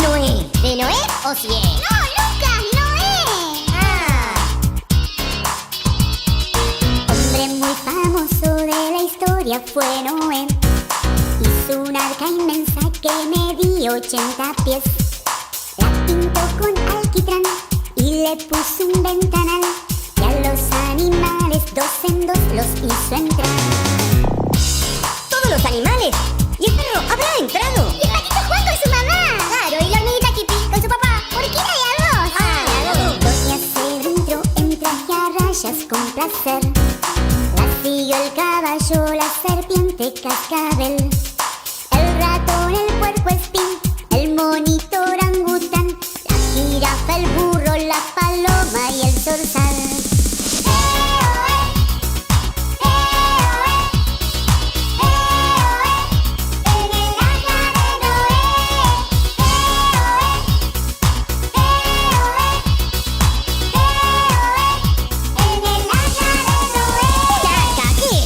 Noé. ¿De Noé o si es? No, Lucas, Noé. Hombre muy famoso de la historia fue Noé. Hizo una arca inmensa que medía 80 pies. La pintó con alquitrán y le puso un ventanal. Y a los animales dos en dos los hizo entrar. ¿Todos los animales? ¿Y el perro habrá entrado? Y el patito Juan con su mamá. Claro, y la hormiguita Kitty con su papá. ¿Por qué no hay a dos? Ah, la dos. Dos días se entró en traje a rayas con placer. La siguió el caballo, la serpiente cascabel. El ratón, el puerco espín, el monito orangután, la jirafa, el burro, la paloma y el zorzal.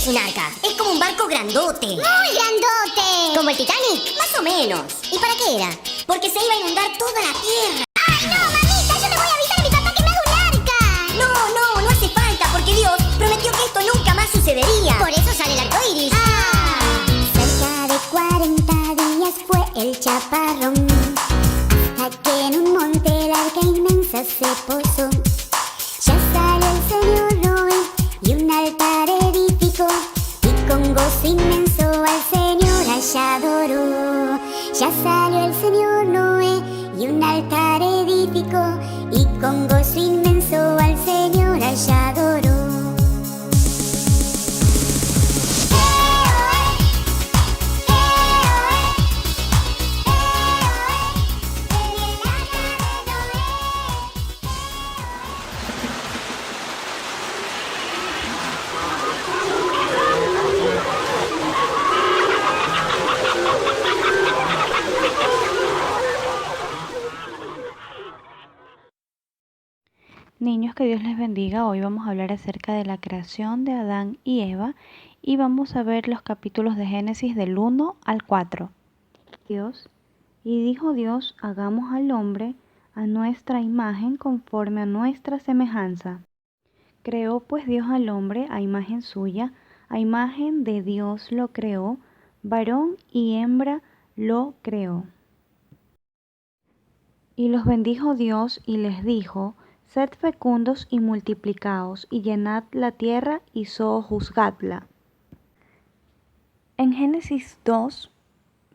Un arca. Es como un barco grandote. ¡Muy grandote! ¿Como el Titanic? Más o menos. ¿Y para qué era? Porque se iba a inundar toda la tierra. ¡Ay, no, mamita! Yo le voy a avisar a mi papá que me haga un arca. No hace falta, porque Dios prometió que esto nunca más sucedería. Por eso sale el arco iris. Cerca de 40 días fue el chaparrón, hasta que en un monte la arca inmensa se posó. Ya salió el señor Noé y un altar edificó, y con gozo inmenso al Señor allá adoró. Ya salió el señor Noé y un altar edificó, y con gozo inmenso al Señor allá adoró. Niños, que Dios les bendiga. Hoy vamos a hablar acerca de la creación de Adán y Eva y vamos a ver los capítulos de Génesis del 1 al 4. Y dijo Dios, hagamos al hombre a nuestra imagen conforme a nuestra semejanza. Creó pues Dios al hombre a imagen suya, a imagen de Dios lo creó, varón y hembra lo creó. Y los bendijo Dios y les dijo, sed fecundos y multiplicaos, y llenad la tierra y sojuzgadla. En Génesis 2,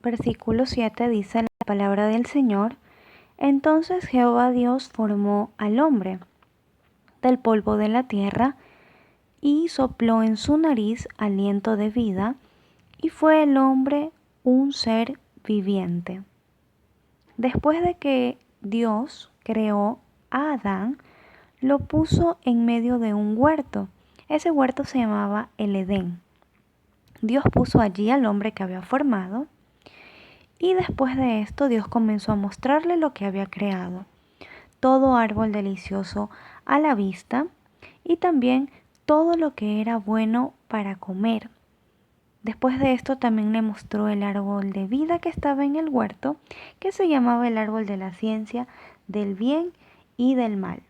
versículo 7 dice la palabra del Señor, entonces Jehová Dios formó al hombre del polvo de la tierra, y sopló en su nariz aliento de vida, y fue el hombre un ser viviente. Después de que Dios creó a Adán, lo puso en medio de un huerto. Ese huerto se llamaba el Edén. Dios puso allí al hombre que había formado y después de esto Dios comenzó a mostrarle lo que había creado. Todo árbol delicioso a la vista y también todo lo que era bueno para comer. Después de esto también le mostró el árbol de vida que estaba en el huerto, que se llamaba el árbol de la ciencia del bien y del mal.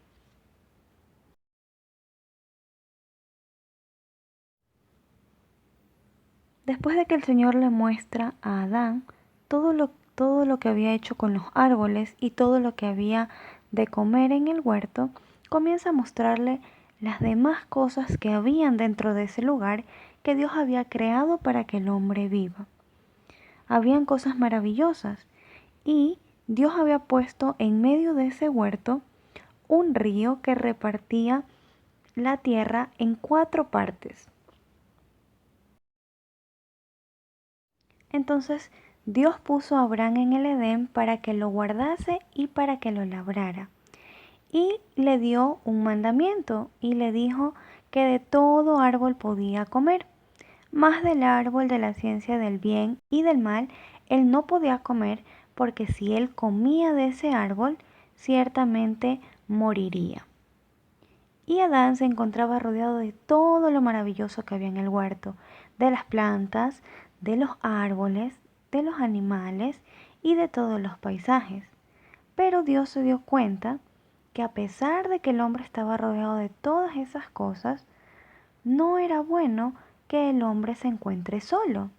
Después de que el Señor le muestra a Adán todo lo que había hecho con los árboles y todo lo que había de comer en el huerto, comienza a mostrarle las demás cosas que habían dentro de ese lugar que Dios había creado para que el hombre viva. Habían cosas maravillosas y Dios había puesto en medio de ese huerto un río que repartía la tierra en 4 partes. Entonces Dios puso a Abraham en el Edén para que lo guardase y para que lo labrara. Y le dio un mandamiento y le dijo que de todo árbol podía comer, mas del árbol de la ciencia del bien y del mal él no podía comer, porque si él comía de ese árbol, ciertamente moriría. Y Adán se encontraba rodeado de todo lo maravilloso que había en el huerto, de las plantas, de los árboles, de los animales y de todos los paisajes. Pero Dios se dio cuenta que a pesar de que el hombre estaba rodeado de todas esas cosas, no era bueno que el hombre se encuentre solo.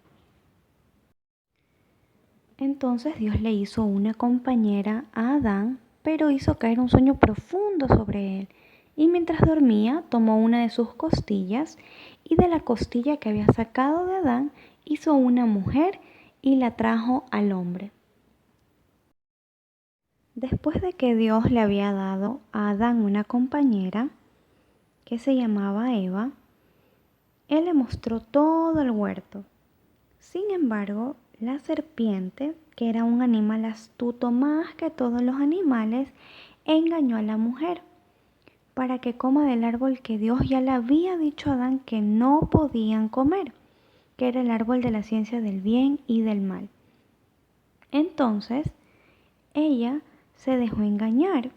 Entonces Dios le hizo una compañera a Adán, pero hizo caer un sueño profundo sobre él. Y mientras dormía, tomó una de sus costillas y de la costilla que había sacado de Adán, hizo una mujer y la trajo al hombre. Después de que Dios le había dado a Adán una compañera que se llamaba Eva, él le mostró todo el huerto. Sin embargo, la serpiente, que era un animal astuto más que todos los animales, engañó a la mujer para que coma del árbol que Dios ya le había dicho a Adán que no podían comer, que era el árbol de la ciencia del bien y del mal. Entonces, ella se dejó engañar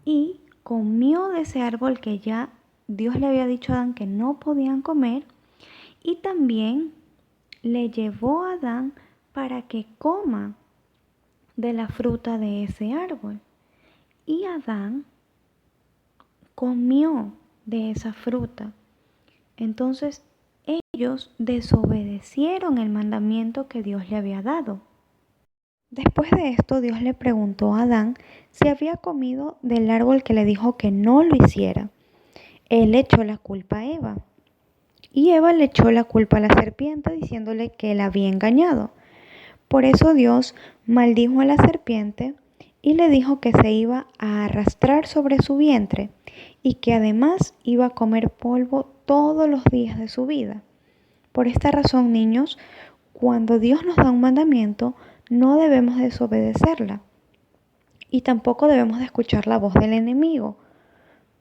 y comió de ese árbol que ya Dios le había dicho a Adán que no podían comer, y también le llevó a Adán para que coma de la fruta de ese árbol. Y Adán comió de esa fruta. Entonces ellos desobedecieron el mandamiento que Dios le había dado. Después de esto, Dios le preguntó a Adán si había comido del árbol que le dijo que no lo hiciera. Él le echó la culpa a Eva. Y Eva le echó la culpa a la serpiente diciéndole que la había engañado. Por eso Dios maldijo a la serpiente y le dijo que se iba a arrastrar sobre su vientre y que además iba a comer polvo todos los días de su vida. Por esta razón, niños, cuando Dios nos da un mandamiento, no debemos desobedecerla y tampoco debemos de escuchar la voz del enemigo,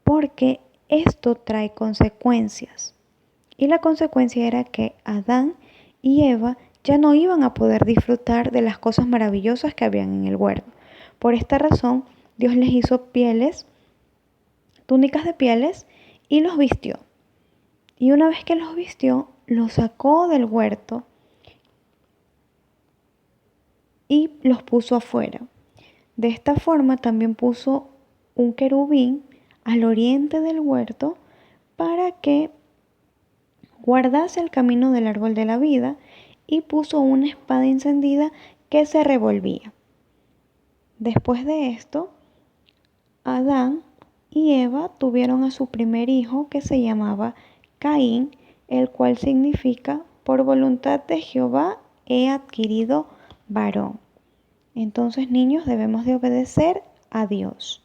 porque esto trae consecuencias. Y la consecuencia era que Adán y Eva ya no iban a poder disfrutar de las cosas maravillosas que habían en el huerto. Por esta razón, Dios les hizo pieles, túnicas de pieles, y los vistió. Y una vez que los vistió, los sacó del huerto y los puso afuera. De esta forma también puso un querubín al oriente del huerto para que guardase el camino del árbol de la vida, y puso una espada encendida que se revolvía. Después de esto, Adán y Eva tuvieron a su primer hijo, que se llamaba Caín, el cual significa por voluntad de Jehová he adquirido varón. Entonces, niños, debemos de obedecer a Dios.